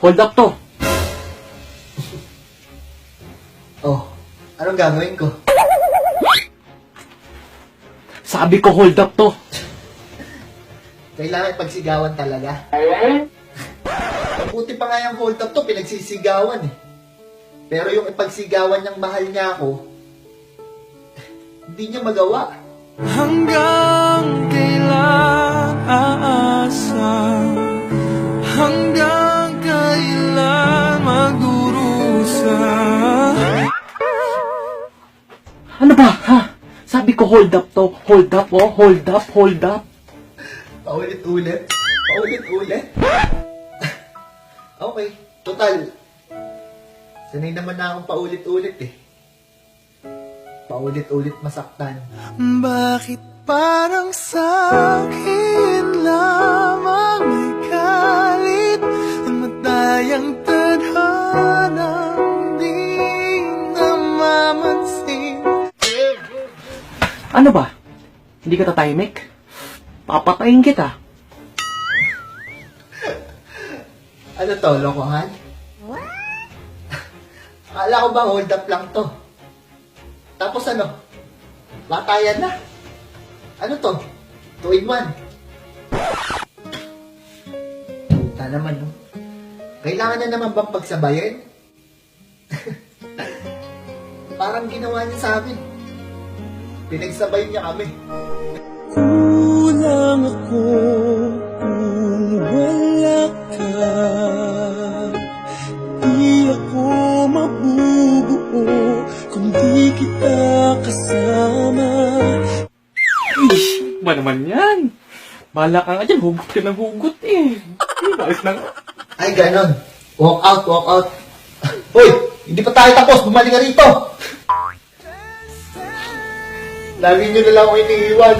Hold up to. Oh, anong gagawin ko? Sabi ko hold up to. Kailangan pagsigawan talaga. Buti pa nga yung hold up to, pinagsisigawan eh. Pero yung ipagsigawan niyang mahal niya ako, hindi niya magawa. Hanggang kailan aasa? Hanggang kailan magdurusa? Ano ba, ha? Sabi ko hold up to. Hold up, oh. Hold up, hold up. Paulit-ulit? Paulit-ulit? Okay, total. Sanay naman na akong paulit-ulit eh. Paulit-ulit masaktan. Bakit parang sa'kin lamang may galit? Namatayang tadhanang di namamansin. Ano ba? Hindi ka tatahimik? Papatayin kita. Ano to, lokohan? Akala ko ba hold up lang to? Tapos ano? Latayan na? Ano to? 2 in 1? Puta naman, no? Kailangan na naman bang pagsabayin? Parang ginawa niya sa amin. Pinagsabay niya kami. Kulang ako kung wala ka. Di ako mabubuo kung di kita kasama. Ish, ba naman yan? Bahala ka nga dyan, hugot ka ng hugot eh. Balis na nga. Ay, ganon. Walk out, walk out. Hoy! Hindi pa tayo tapos. Bumalik ka rito. Lagi nyo na lang ako iniiwan.